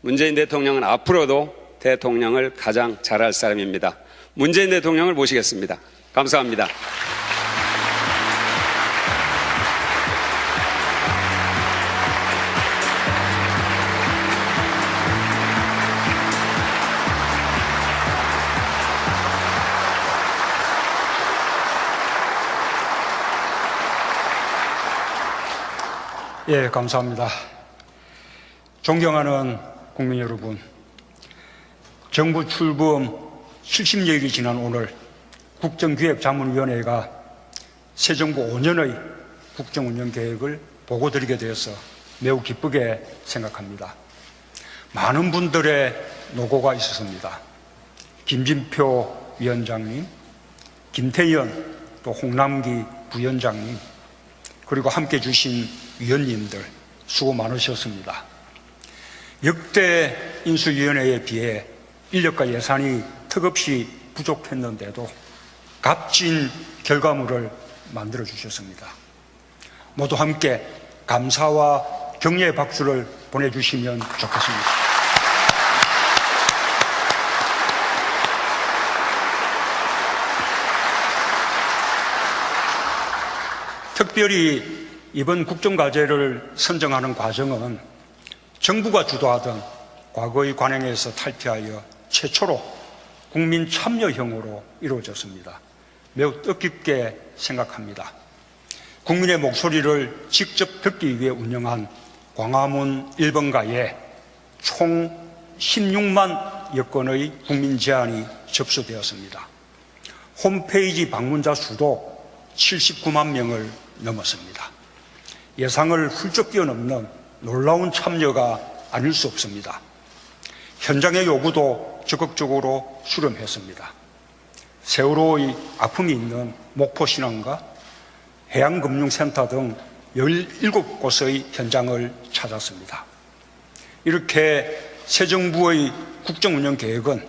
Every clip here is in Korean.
문재인 대통령은 앞으로도 대통령을 가장 잘할 사람입니다. 문재인 대통령을 모시겠습니다. 감사합니다. 예, 감사합니다. 존경하는 국민 여러분, 정부 출범 70여일이 지난 오늘 국정기획자문위원회가 새 정부 5년의 국정운영계획을 보고드리게 되어서 매우 기쁘게 생각합니다. 많은 분들의 노고가 있었습니다. 김진표 위원장님, 김태현 또 홍남기 부위원장님, 그리고 함께 주신 위원님들 수고 많으셨습니다. 역대 인수위원회에 비해 인력과 예산이 턱없이 부족했는데도 값진 결과물을 만들어 주셨습니다. 모두 함께 감사와 격려의 박수를 보내주시면 좋겠습니다. 특별히 이번 국정과제를 선정하는 과정은 정부가 주도하던 과거의 관행에서 탈피하여 최초로 국민 참여형으로 이루어졌습니다. 매우 뜻깊게 생각합니다. 국민의 목소리를 직접 듣기 위해 운영한 광화문 1번가에 총 16만 여건의 국민 제안이 접수되었습니다. 홈페이지 방문자 수도 79만 명을 넘었습니다. 예상을 훌쩍 뛰어넘는 놀라운 참여가 아닐 수 없습니다. 현장의 요구도 적극적으로 수렴했습니다. 세월호의 아픔이 있는 목포신항과 해양금융센터 등 17곳의 현장을 찾았습니다. 이렇게 새 정부의 국정운영계획은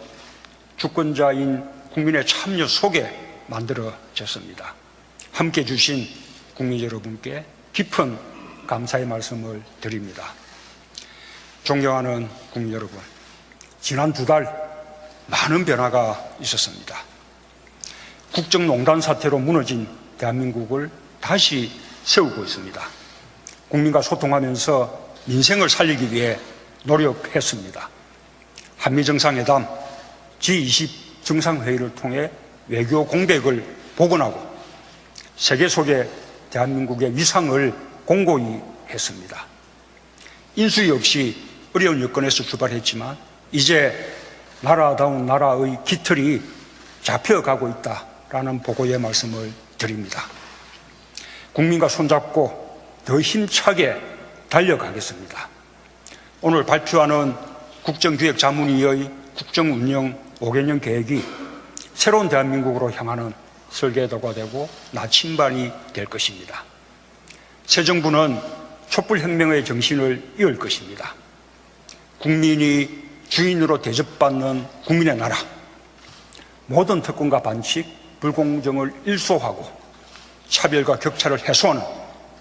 주권자인 국민의 참여 속에 만들어졌습니다. 함께 주신 국민 여러분께 깊은 감사의 말씀을 드립니다. 존경하는 국민 여러분, 지난 2달 많은 변화가 있었습니다. 국정농단 사태로 무너진 대한민국을 다시 세우고 있습니다. 국민과 소통하면서 민생을 살리기 위해 노력했습니다. 한미정상회담, G20 정상회의를 통해 외교 공백을 복원하고 세계 속에 대한민국의 위상을 공고히 했습니다. 인수위 없이 어려운 여건에서 출발했지만 이제 나라다운 나라의 깃털이 잡혀가고 있다라는 보고의 말씀을 드립니다. 국민과 손잡고 더 힘차게 달려가겠습니다. 오늘 발표하는 국정기획자문위의 국정운영 5개년 계획이 새로운 대한민국으로 향하는 설계도가 되고 나침반이 될 것입니다. 새 정부는 촛불혁명의 정신을 이을 것입니다. 국민이 주인으로 대접받는 국민의 나라, 모든 특권과 반칙, 불공정을 일소하고 차별과 격차를 해소하는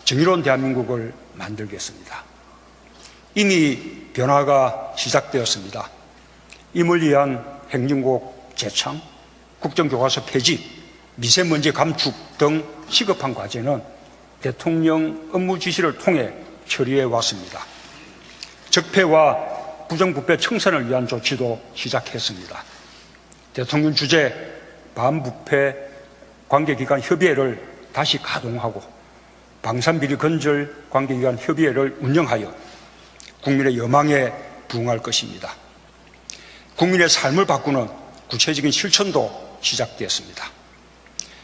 정의로운 대한민국을 만들겠습니다. 이미 변화가 시작되었습니다. 임을 위한 행정국 재창, 국정교과서 폐지, 미세먼지 감축 등 시급한 과제는 대통령 업무 지시를 통해 처리해 왔습니다. 적폐와 부정부패 청산을 위한 조치도 시작했습니다. 대통령 주재 반부패 관계기관 협의회를 다시 가동하고 방산비리 건절 관계기관 협의회를 운영하여 국민의 여망에 부응할 것입니다. 국민의 삶을 바꾸는 구체적인 실천도 시작되었습니다.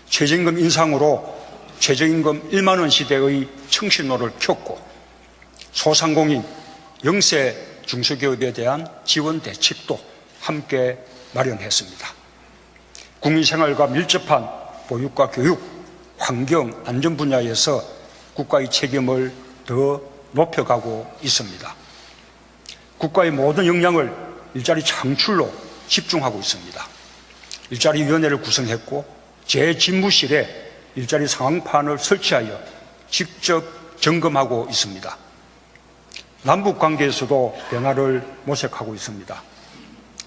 최저임금 인상으로 최저임금 1만 원 시대의 청신호를 켰고 소상공인, 영세 중소기업에 대한 지원 대책도 함께 마련했습니다. 국민 생활과 밀접한 보육과 교육, 환경, 안전 분야에서 국가의 책임을 더 높여가고 있습니다. 국가의 모든 역량을 일자리 창출로 집중하고 있습니다. 일자리위원회를 구성했고 제 집무실에 일자리 상황판을 설치하여 직접 점검하고 있습니다. 남북 관계에서도 변화를 모색하고 있습니다.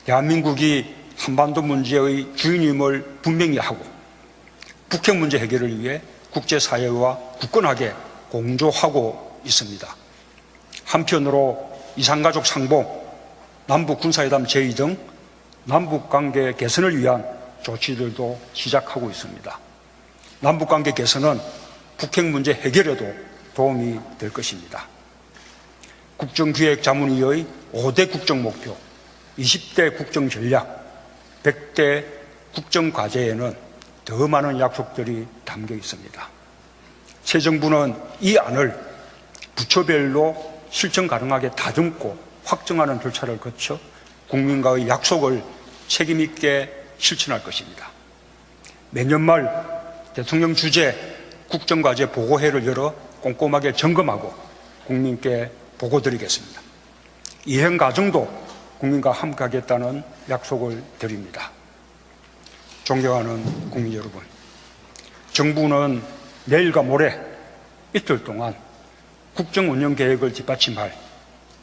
대한민국이 한반도 문제의 주인임을 분명히 하고 북핵 문제 해결을 위해 국제사회와 굳건하게 공조하고 있습니다. 한편으로 이산가족 상봉, 남북 군사회담 제의 등 남북관계 개선을 위한 조치들도 시작하고 있습니다. 남북관계 개선은 북핵 문제 해결에도 도움이 될 것입니다. 국정기획자문위의 5대 국정목표, 20대 국정전략, 100대 국정과제에는 더 많은 약속들이 담겨 있습니다. 새 정부는 이 안을 부처별로 실천 가능하게 다듬고 확정하는 절차를 거쳐 국민과의 약속을 책임 있게 실천할 것입니다. 매년 말 대통령 주재 국정과제 보고회를 열어 꼼꼼하게 점검하고 국민께 보고드리겠습니다. 이행 과정도 국민과 함께하겠다는 약속을 드립니다. 존경하는 국민 여러분, 정부는 내일과 모레 이틀 동안 국정운영 계획을 뒷받침할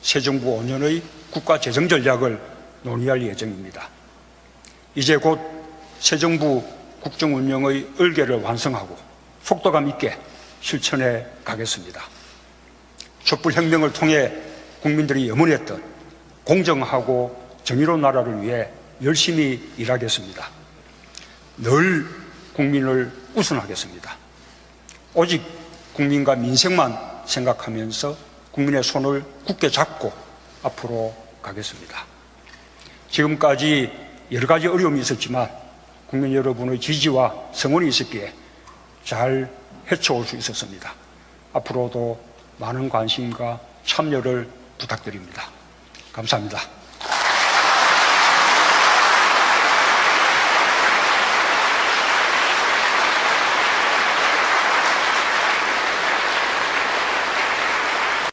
새 정부 5년의 국가재정 전략을 논의할 예정입니다. 이제 곧 새 정부 국정운영의 을개를 완성하고 속도감 있게 실천해 가겠습니다. 촛불혁명을 통해 국민들이 염원했던 공정하고 정의로운 나라를 위해 열심히 일하겠습니다. 늘 국민을 우선하겠습니다. 오직 국민과 민생만 생각하면서 국민의 손을 굳게 잡고 앞으로 가겠습니다. 지금까지 여러 가지 어려움이 있었지만 국민 여러분의 지지와 성원이 있었기에 잘 헤쳐올 수 있었습니다. 앞으로도 많은 관심과 참여를 부탁드립니다. 감사합니다.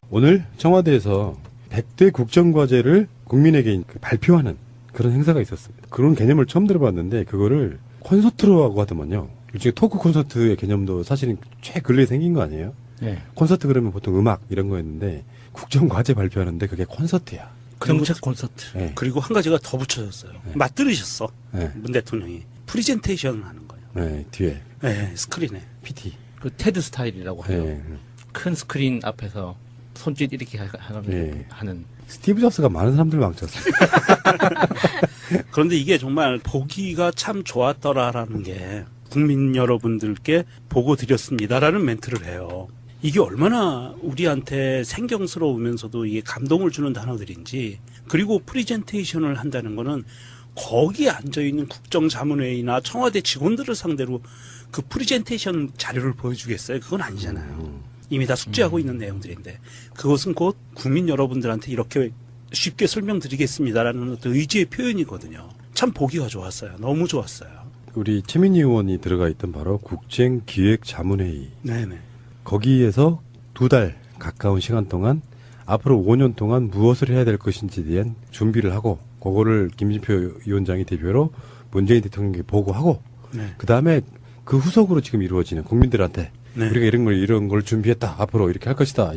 오늘 청와대에서 100대 국정과제를 국민에게 발표하는 그런 행사가 있었습니다. 그런 개념을 처음 들어봤는데 그거를 콘서트로 하고 하더만요. 일종의 토크 콘서트의 개념도 사실은 최근래에 생긴 거 아니에요? 네. 콘서트 그러면 보통 음악 이런 거였는데 국정과제 발표하는데 그게 콘서트야. 정책 콘서트. 네. 그리고 한 가지가 더 붙여졌어요. 네. 맞들으셨어. 네. 문 대통령이. 프리젠테이션을 하는 거예요. 네, 뒤에 네, 스크린에. PT. 그 테드 스타일이라고 해요. 네. 큰 스크린 앞에서 손짓 이렇게 하면 네. 하는. 스티브 잡스가 많은 사람들 망쳤어. 그런데 이게 정말 보기가 참 좋았더라라는 게 국민 여러분들께 보고 드렸습니다라는 멘트를 해요. 이게 얼마나 우리한테 생경스러우면서도 이게 감동을 주는 단어들인지, 그리고 프리젠테이션을 한다는 거는 거기에 앉아있는 국정자문회의나 청와대 직원들을 상대로 그 프리젠테이션 자료를 보여주겠어요? 그건 아니잖아요. 이미 다 숙지하고 있는 내용들인데, 그것은 곧 국민 여러분들한테 이렇게 쉽게 설명드리겠습니다라는 어떤 의지의 표현이거든요. 참 보기가 좋았어요. 너무 좋았어요. 우리 최민희 의원이 들어가 있던 바로 국정기획자문회의. 네네. 거기에서 2달 가까운 시간 동안 앞으로 5년 동안 무엇을 해야 될 것인지에 대한 준비를 하고, 그거를 김진표 위원장이 대표로 문재인 대통령에게 보고하고, 네. 그 다음에 그 후속으로 지금 이루어지는 국민들한테 네. 우리가 이런 걸 준비했다. 앞으로 이렇게 할 것이다.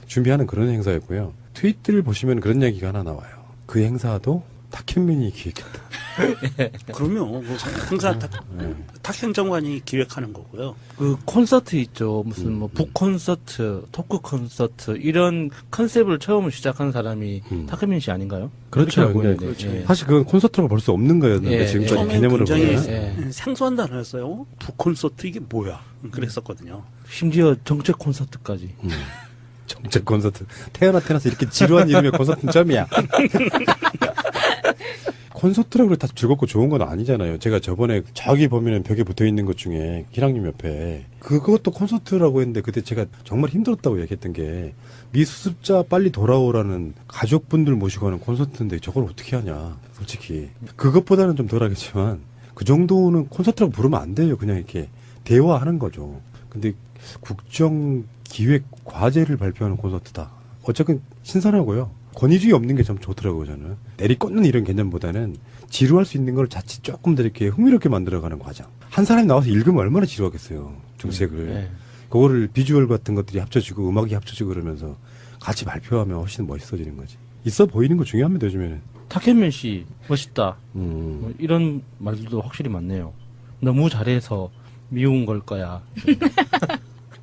준비하는 그런 행사였고요. 트윗들을 보시면 그런 얘기가 하나 나와요. 그 행사도 탁현민이 기획했다. 그러면 항상 탁 행정관이 기획하는 거고요. 그 콘서트 있죠. 무슨 뭐 북콘서트, 토크 콘서트 이런 컨셉을 처음 시작한 사람이 타케민 씨 아닌가요? 그렇죠. 그렇게 알고 근데 있는데, 그렇죠. 예. 사실 그건 콘서트라고 볼 수 없는 거였는데 예, 지금까지 처음엔 개념으로 굉장히 보면 예. 생소한 단어였어요. 북콘서트 이게 뭐야? 그랬었거든요. 심지어 정책 콘서트까지. 정책 콘서트. 태어나서 이렇게 지루한 이름의 콘서트는 처음이야. 콘서트라고 다 즐겁고 좋은 건 아니잖아요. 제가 저번에 저기 보면은 벽에 붙어 있는 것 중에 희랑님 옆에 그것도 콘서트라고 했는데 그때 제가 정말 힘들었다고 얘기했던 게 미수습자 빨리 돌아오라는 가족분들 모시고 하는 콘서트인데 저걸 어떻게 하냐. 솔직히 그것보다는 좀 덜하겠지만 그 정도는 콘서트라고 부르면 안 돼요. 그냥 이렇게 대화하는 거죠. 근데 국정기획 과제를 발표하는 콘서트다. 어쨌든 신선하고요. 권위주의 없는 게 참 좋더라고요, 저는. 내리꽂는 이런 개념보다는 지루할 수 있는 걸 자칫 조금 더 이렇게 흥미롭게 만들어가는 과정. 한 사람이 나와서 읽으면 얼마나 지루하겠어요, 정책을. 네. 그거를 비주얼 같은 것들이 합쳐지고 음악이 합쳐지고 그러면서 같이 발표하면 훨씬 멋있어지는 거지. 있어 보이는 거 중요합니다, 요즘에는. 탁현민 씨 멋있다. 음. 뭐 이런 말들도 확실히 많네요. 너무 잘해서 미운 걸 거야.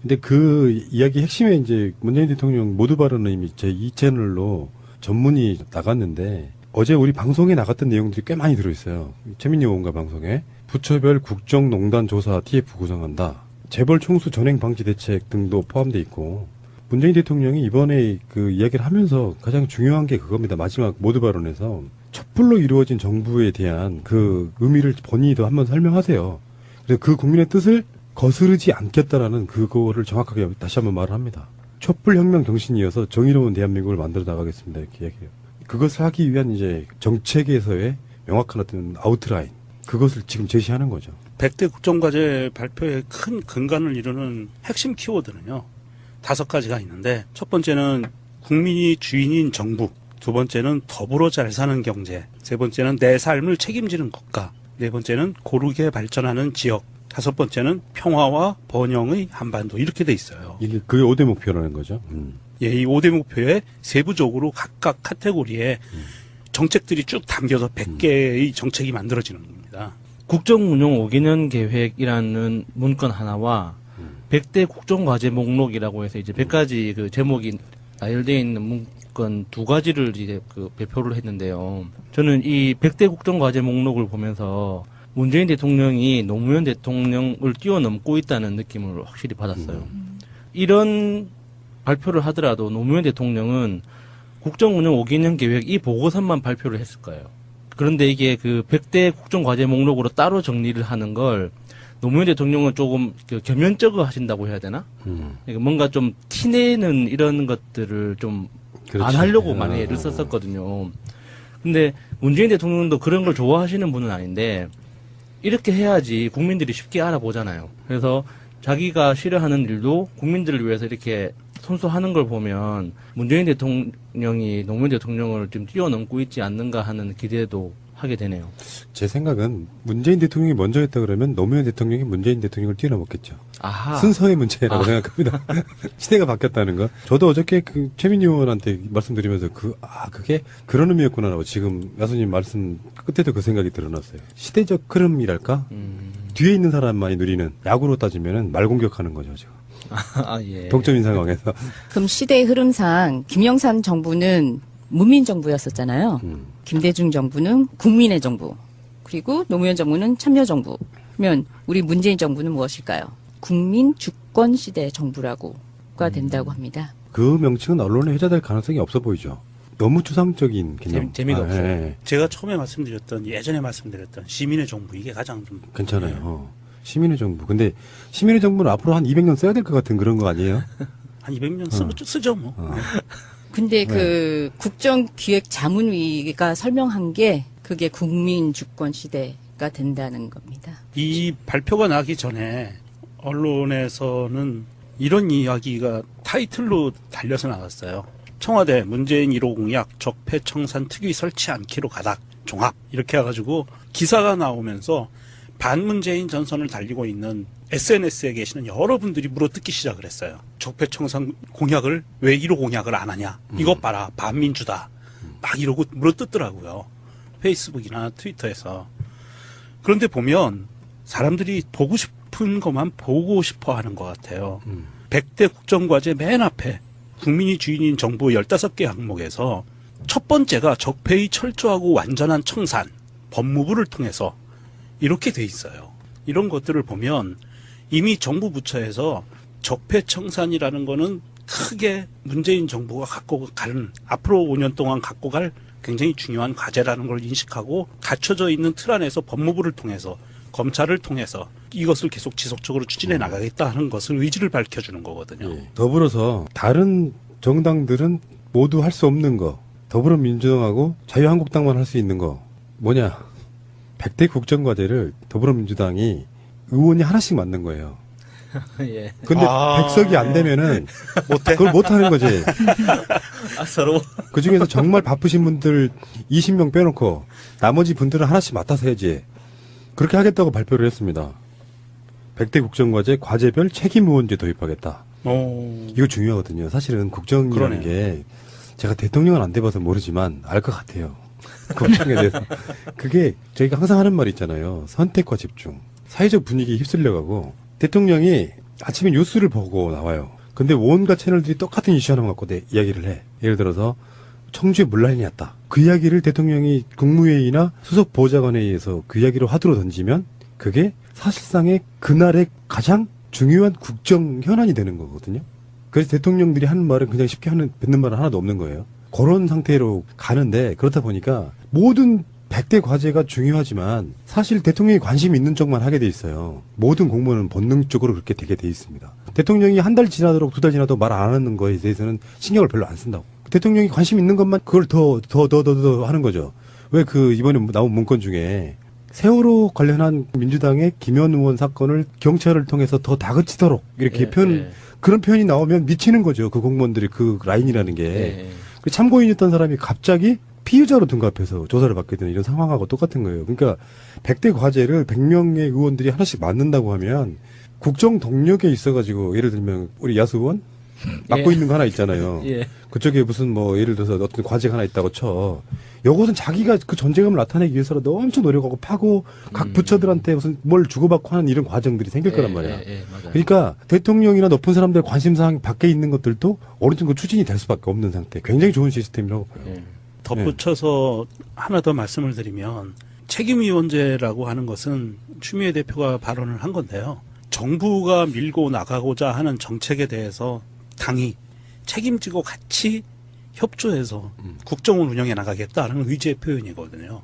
근데 그 이야기 핵심에 이제 문재인 대통령 모두 발언은 제 2채널로 전문이 나갔는데 어제 우리 방송에 나갔던 내용들이 꽤 많이 들어있어요. 최민희 의원과 방송에 부처별 국정농단 조사 TF 구성한다. 재벌 총수 전행 방지 대책 등도 포함되어 있고 문재인 대통령이 이번에 그 이야기를 하면서 가장 중요한 게 그겁니다. 마지막 모두 발언에서 촛불로 이루어진 정부에 대한 그 의미를 본인이 더 한번 설명하세요. 그래서 그 국민의 뜻을 거스르지 않겠다라는 그거를 정확하게 다시 한번 말을 합니다. 촛불혁명 정신이어서 정의로운 대한민국을 만들어 나가겠습니다. 이렇게 얘기해요. 그것을 하기 위한 이제 정책에서의 명확한 어떤 아웃라인, 그것을 지금 제시하는 거죠. 100대 국정과제 발표의 큰 근간을 이루는 핵심 키워드는요. 5가지가 있는데 첫 번째는 국민이 주인인 정부, 두 번째는 더불어 잘 사는 경제, 세 번째는 내 삶을 책임지는 국가, 네 번째는 고르게 발전하는 지역, 다섯 번째는 평화와 번영의 한반도 이렇게 돼 있어요. 이게 그게 5대 목표라는 거죠. 예, 이 5대 목표에 세부적으로 각각 카테고리에 정책들이 쭉 담겨서 100개의 정책이 만들어지는 겁니다. 국정운영 5개년 계획이라는 문건 하나와 100대 국정과제 목록이라고 해서 이제 100가지 그 제목이 나열되어 있는 문건 2가지를 이제 그 배포를 했는데요. 저는 이 100대 국정과제 목록을 보면서 문재인 대통령이 노무현 대통령을 뛰어넘고 있다는 느낌을 확실히 받았어요. 이런 발표를 하더라도 노무현 대통령은 국정운영 5개년 계획 이 보고서만 발표를 했을 거예요. 그런데 이게 그 100대 국정과제 목록으로 따로 정리를 하는 걸 노무현 대통령은 조금 겸연쩍어 하신다고 해야 되나? 그러니까 뭔가 좀 티내는 이런 것들을 좀 안 하려고 많이 애를 썼었거든요. 근데 문재인 대통령도 그런 걸 좋아하시는 분은 아닌데 이렇게 해야지 국민들이 쉽게 알아보잖아요. 그래서 자기가 싫어하는 일도 국민들을 위해서 이렇게 손수하는 걸 보면 문재인 대통령이 노무현 대통령을 좀 뛰어넘고 있지 않는가 하는 기대도 하게 되네요. 제 생각은 문재인 대통령이 먼저 했다 그러면 노무현 대통령이 문재인 대통령을 뛰어넘었겠죠. 아하. 순서의 문제라고 생각합니다. 시대가 바뀌었다는 거. 저도 어저께 그 최민희 의원한테 말씀드리면서 그게 그런 의미였구나라고 지금 야수님 말씀 끝에도 그 생각이 드러났어요. 시대적 흐름이랄까? 뒤에 있는 사람만이 누리는 야구로 따지면은 말 공격하는 거죠, 지금. 예. 동점인 상황에서. 그럼 시대의 흐름상 김영삼 정부는 문민 정부였었잖아요. 김대중 정부는 국민의 정부. 그리고 노무현 정부는 참여 정부. 그러면 우리 문재인 정부는 무엇일까요? 국민 주권 시대 정부라고가 된다고 합니다. 그 명칭은 언론에 회자될 가능성이 없어 보이죠. 너무 추상적인 개념. 재미가 없어요. 예. 제가 처음에 예전에 말씀드렸던 시민의 정부 이게 가장 좀 괜찮아요. 시민의 정부. 근데 시민의 정부는 앞으로 한 200년 써야 될 것 같은 그런 거 아니에요? 한 200년 쓰죠 뭐. 근데 그 국정기획자문위가 설명한 게 그게 국민 주권 시대가 된다는 겁니다. 이 발표가 나기 전에 언론에서는 이런 이야기가 타이틀로 달려서 나갔어요. 청와대 문재인 1호 공약 적폐청산 특위 설치 않기로 가닥 종합 이렇게 해가지고 기사가 나오면서 반문재인 전선을 달리고 있는 SNS에 계시는 여러분들이 물어뜯기 시작을 했어요. 적폐청산 공약을 왜 1호 공약을 안 하냐. 이것 봐라. 반민주다. 막 이러고 물어뜯더라고요. 페이스북이나 트위터에서. 그런데 보면 사람들이 보고 싶은 것만 보고 싶어 하는 것 같아요. 100대 국정과제 맨 앞에 국민이 주인인 정부 15개 항목에서 첫 번째가 적폐의 철저하고 완전한 청산, 법무부를 통해서 이렇게 돼 있어요. 이런 것들을 보면 이미 정부 부처에서 적폐청산이라는 거는 크게 문재인 정부가 갖고 가는 앞으로 5년 동안 갖고 갈 굉장히 중요한 과제라는 걸 인식하고 갖춰져 있는 틀 안에서 법무부를 통해서 검찰을 통해서 이것을 계속 지속적으로 추진해 나가겠다 하는 것을 의지를 밝혀주는 거거든요. 예. 더불어서 다른 정당들은 모두 할 수 없는 거, 더불어민주당하고 자유한국당만 할 수 있는 거 뭐냐? 100대 국정과제를 더불어민주당이 의원이 하나씩 만든 거예요. 예. 근데 100석이 안 되면은 그걸 못 하는 거지. 서로. 그 중에서 정말 바쁘신 분들 20명 빼놓고 나머지 분들은 하나씩 맡아서 해야지. 그렇게 하겠다고 발표를 했습니다. 100대 국정과제 과제별 책임 의원제 도입하겠다. 이거 중요하거든요. 사실은 국정이라는 그러네요. 게 제가 대통령은 안 돼봐서 모르지만 알 것 같아요. 국정에 대해서. 그게 저희가 항상 하는 말 있잖아요. 선택과 집중. 사회적 분위기에 휩쓸려가고 대통령이 아침에 뉴스를 보고 나와요. 근데 온갖 채널들이 똑같은 이슈 하나만 갖고 이야기를 해. 예를 들어서 청주에 물난이 났다. 그 이야기를 대통령이 국무회의나 수석 보좌관에 의해서 그 이야기를 화두로 던지면 그게 사실상의 그날의 가장 중요한 국정 현안이 되는 거거든요. 그래서 대통령들이 하는 말은 그냥 쉽게 뱉는 말은 하나도 없는 거예요. 그런 상태로 가는데 그렇다 보니까 모든 100대 과제가 중요하지만 사실 대통령이 관심 있는 쪽만 하게 돼 있어요. 모든 공무원은 본능적으로 그렇게 되게 돼 있습니다. 대통령이 한 달 지나도록 2달 지나도 말 안 하는 거에 대해서는 신경을 별로 안 쓴다고. 대통령이 관심 있는 것만 그걸 더 하는 거죠. 왜 이번에 나온 문건 중에 세월호 관련한 민주당의 김현 의원 사건을 경찰을 통해서 더 다그치도록 이렇게 그런 표현이 나오면 미치는 거죠. 그 공무원들이 그 라인이라는 게. 그 참고인이었던 사람이 갑자기 피의자로 둔갑해서 조사를 받게 되는 이런 상황하고 똑같은 거예요. 그러니까 100대 과제를 100명의 의원들이 하나씩 맡는다고 하면 국정 동력에 있어가지고 예를 들면 우리 야수 의원 맡고 있는 거 하나 있잖아요. 그쪽에 무슨 예를 들어서 어떤 과제가 하나 있다고 쳐. 요것은 자기가 그 존재감을 나타내기 위해서라도 엄청 노력하고 파고 각 부처들한테 무슨 뭘 주고받고 하는 이런 과정들이 생길 거란 말이야. 그러니까 대통령이나 높은 사람들의 관심사항 밖에 있는 것들도 어느 정도 추진이 될 수밖에 없는 상태. 굉장히 좋은 시스템이라고 봐요. 덧붙여서 하나 더 말씀을 드리면 책임위원제라고 하는 것은 추미애 대표가 발언을 한 건데요. 정부가 밀고 나가고자 하는 정책에 대해서 당이 책임지고 같이 협조해서 국정을 운영해 나가겠다는 의지의 표현이거든요.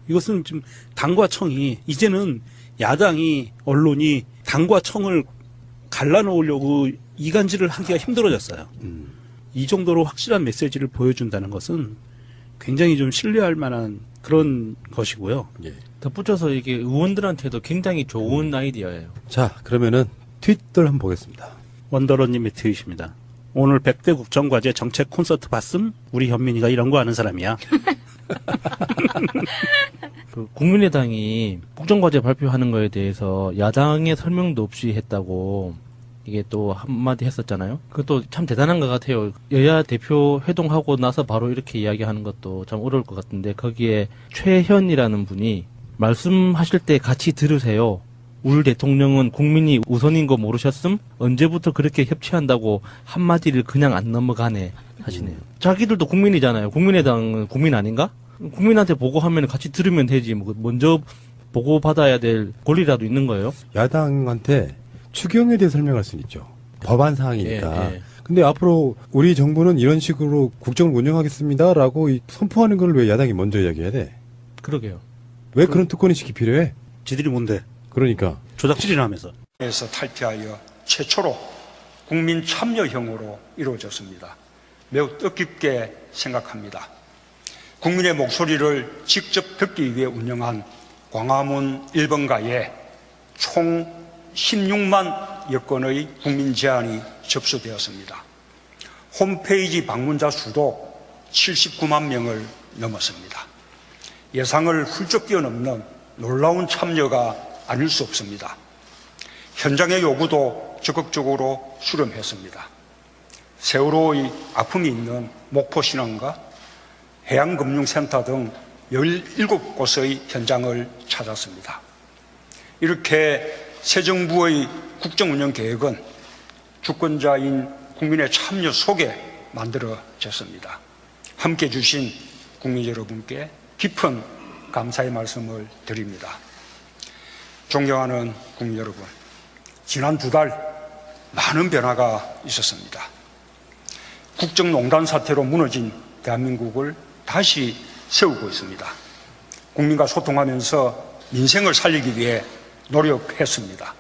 이것은 지금 당과 청이 이제는 야당이 언론이 당과 청을 갈라놓으려고 이간질을 하기가 힘들어졌어요. 이 정도로 확실한 메시지를 보여준다는 것은 굉장히 좀 신뢰할 만한 그런 것이고요. 덧붙여서 이게 의원들한테도 굉장히 좋은 아이디어예요. 자, 그러면은 트윗들 한번 보겠습니다. 원더러님의 트윗입니다. 오늘 100대 국정과제 정책 콘서트 봤음? 우리 현민이가 이런 거 아는 사람이야. 국민의당이 국정과제 발표하는 거에 대해서 야당의 설명도 없이 했다고 이게 또 한마디 했었잖아요. 그것도 참 대단한 것 같아요. 여야 대표 회동하고 나서 바로 이렇게 이야기하는 것도 참 어려울 것 같은데 거기에 최현이라는 분이 말씀하실 때 같이 들으세요. 우리 대통령은 국민이 우선인 거 모르셨음? 언제부터 그렇게 협치한다고 한마디를 그냥 안 넘어가네 하시네요. 자기들도 국민이잖아요. 국민의당은 국민 아닌가? 국민한테 보고하면 같이 들으면 되지. 먼저 보고받아야 될 권리라도 있는 거예요. 야당한테 추경에 대해 설명할 수는 있죠. 법안 사항이니까. 근데 앞으로 우리 정부는 이런 식으로 국정을 운영하겠습니다라고 선포하는 걸 왜 야당이 먼저 이야기해야 돼? 그러게요. 왜 그런 특권의식이 필요해? 지들이 뭔데? 그러니까. 조작질이나 하면서. 에서 탈피하여 최초로 국민 참여형으로 이루어졌습니다. 매우 뜻깊게 생각합니다. 국민의 목소리를 직접 듣기 위해 운영한 광화문 1번가에 총 16만 여건의 국민 제안이 접수되었습니다. 홈페이지 방문자 수도 79만 명을 넘었습니다. 예상을 훌쩍 뛰어넘는 놀라운 참여가 아닐 수 없습니다. 현장의 요구도 적극적으로 수렴했습니다. 세월호의 아픔이 있는 목포신항과 해양금융센터 등 17곳의 현장을 찾았습니다. 이렇게 새 정부의 국정운영 계획은 주권자인 국민의 참여 속에 만들어졌습니다. 함께해 주신 국민 여러분께 깊은 감사의 말씀을 드립니다. 존경하는 국민 여러분, 지난 2달 많은 변화가 있었습니다. 국정농단 사태로 무너진 대한민국을 다시 세우고 있습니다. 국민과 소통하면서 민생을 살리기 위해 노력했습니다.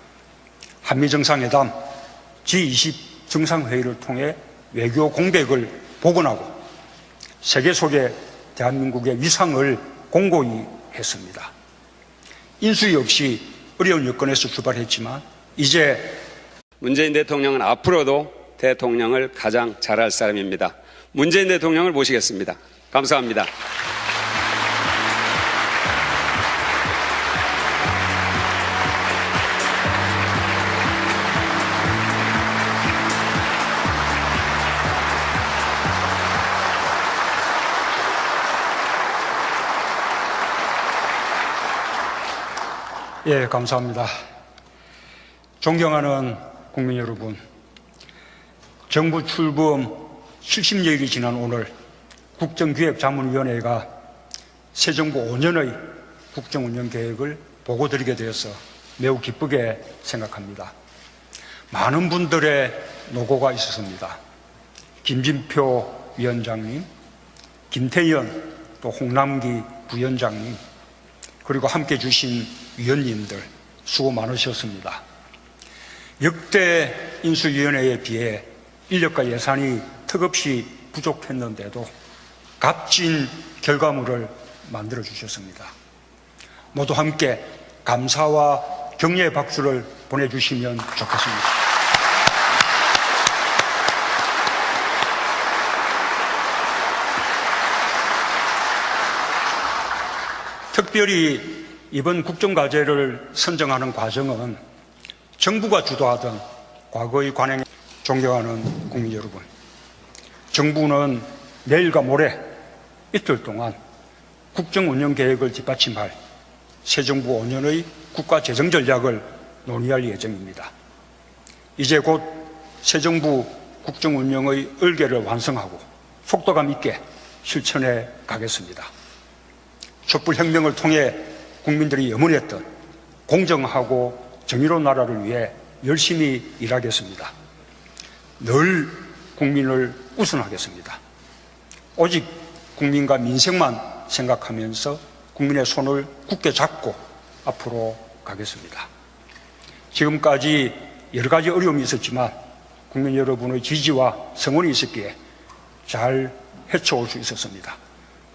한미정상회담, G20 정상회의를 통해 외교 공백을 복원하고 세계 속에 대한민국의 위상을 공고히 했습니다. 인수위 없이 어려운 여건에서 출발했지만 이제 문재인 대통령은 앞으로도 대통령을 가장 잘할 사람입니다. 문재인 대통령을 모시겠습니다. 감사합니다. 예, 감사합니다. 존경하는 국민 여러분, 정부 출범 70여일이 지난 오늘 국정기획자문위원회가 새 정부 5년의 국정운영계획을 보고드리게 되어서 매우 기쁘게 생각합니다. 많은 분들의 노고가 있었습니다. 김진표 위원장님, 김태현 또 홍남기 부위원장님, 그리고 함께 주신 위원님들 수고 많으셨습니다. 역대 인수위원회에 비해 인력과 예산이 턱없이 부족했는데도 값진 결과물을 만들어 주셨습니다. 모두 함께 감사와 격려의 박수를 보내주시면 좋겠습니다. 특별히 이번 국정과제를 선정하는 과정은 정부가 주도하던 과거의 관행, 존경하는 국민 여러분, 정부는 내일과 모레 이틀 동안 국정운영계획을 뒷받침할 새 정부 5년의 국가재정전략을 논의할 예정입니다. 이제 곧 새 정부 국정운영의 을개를 완성하고 속도감 있게 실천해 가겠습니다. 촛불혁명을 통해 국민들이 염원했던 공정하고 정의로운 나라를 위해 열심히 일하겠습니다. 늘 국민을 우선하겠습니다. 오직 국민과 민생만 생각하면서 국민의 손을 굳게 잡고 앞으로 가겠습니다. 지금까지 여러 가지 어려움이 있었지만 국민 여러분의 지지와 성원이 있었기에 잘 헤쳐올 수 있었습니다.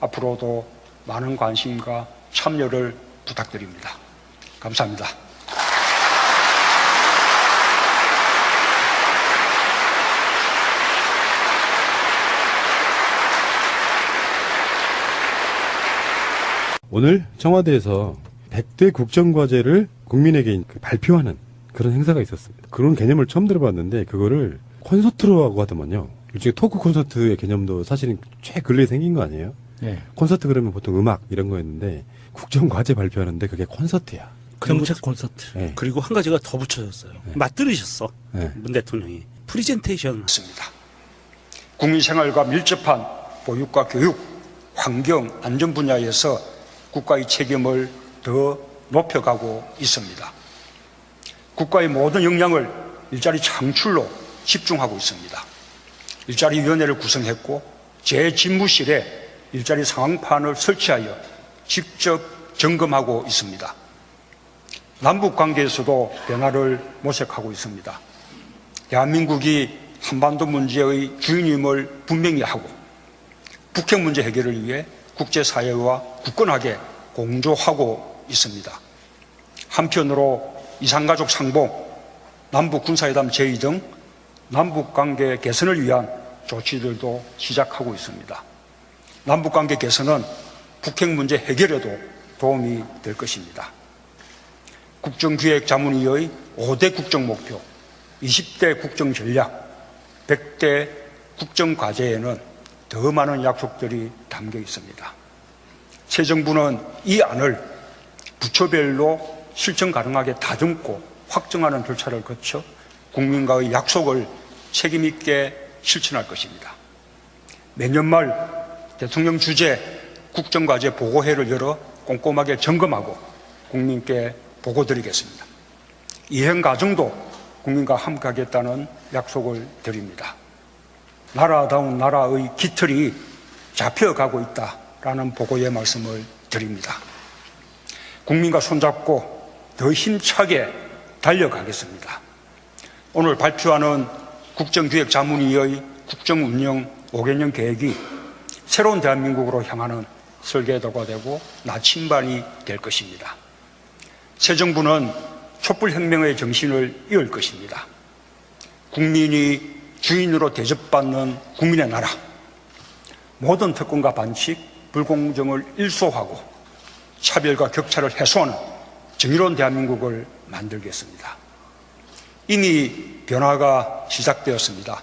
앞으로도 많은 관심과 참여를 부탁드립니다. 감사합니다. 오늘 청와대에서 100대 국정과제를 국민에게 발표하는 그런 행사가 있었습니다. 그런 개념을 처음 들어봤는데 그거를 콘서트로 하더만요. 일종의 토크 콘서트의 개념도 사실은 최근래에 생긴 거 아니에요? 네. 콘서트 그러면 보통 음악 이런 거였는데 국정과제 발표하는데 그게 콘서트야. 정책 콘서트. 네. 그리고 한 가지가 더 붙여졌어요. 맞들으셨어. 네. 문 대통령이. 프리젠테이션. 있습니다. 국민 생활과 밀접한 보육과 교육, 환경, 안전 분야에서 국가의 책임을 더 높여가고 있습니다. 국가의 모든 역량을 일자리 창출로 집중하고 있습니다. 일자리위원회를 구성했고 제 집무실에 일자리 상황판을 설치하여 직접 점검하고 있습니다. 남북관계에서도 변화를 모색하고 있습니다. 대한민국이 한반도 문제의 주인임을 분명히 하고 북핵 문제 해결을 위해 국제사회와 굳건하게 공조하고 있습니다. 한편으로 이산가족 상봉, 남북군사회담 제의 등 남북관계 개선을 위한 조치들도 시작하고 있습니다. 남북관계 개선은 북핵 문제 해결에도 도움이 될 것입니다. 국정기획자문위의 5대 국정목표, 20대 국정전략, 100대 국정과제에는 더 많은 약속들이 담겨 있습니다. 새 정부는 이 안을 부처별로 실천 가능하게 다듬고 확정하는 절차를 거쳐 국민과의 약속을 책임있게 실천할 것입니다. 매년 말 대통령 주재 국정과제 보고회를 열어 꼼꼼하게 점검하고 국민께 보고드리겠습니다. 이행 과정도 국민과 함께 하겠다는 약속을 드립니다. 나라다운 나라의 기틀이 잡혀가고 있다라는 보고의 말씀을 드립니다. 국민과 손잡고 더 힘차게 달려가겠습니다. 오늘 발표하는 국정기획자문위의 국정운영 5개년 계획이 새로운 대한민국으로 향하는 설계도가 되고 나침반이 될 것입니다. 새 정부는 촛불혁명의 정신을 이을 것입니다. 국민이 주인으로 대접받는 국민의 나라, 모든 특권과 반칙, 불공정을 일소하고 차별과 격차를 해소하는 정의로운 대한민국을 만들겠습니다. 이미 변화가 시작되었습니다.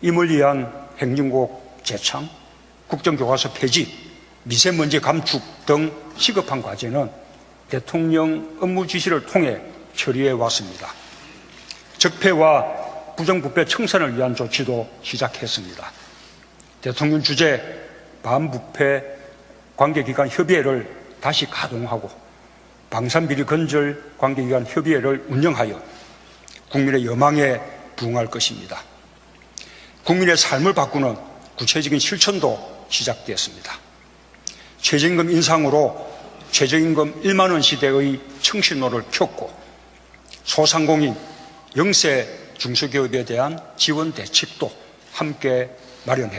임을 위한 행정국 재창, 국정교과서 폐지, 미세먼지 감축 등 시급한 과제는 대통령 업무 지시를 통해 처리해 왔습니다. 적폐와 부정부패 청산을 위한 조치도 시작했습니다. 대통령 주재 반부패 관계기관 협의회를 다시 가동하고 방산비리 건절 관계기관 협의회를 운영하여 국민의 여망에 부응할 것입니다. 국민의 삶을 바꾸는 구체적인 실천도 시작되었습니다. 최저임금 인상으로 최저임금 1만 원 시대의 청신호를 켰고 소상공인, 영세 중소기업에 대한 지원 대책도 함께 마련했습니다.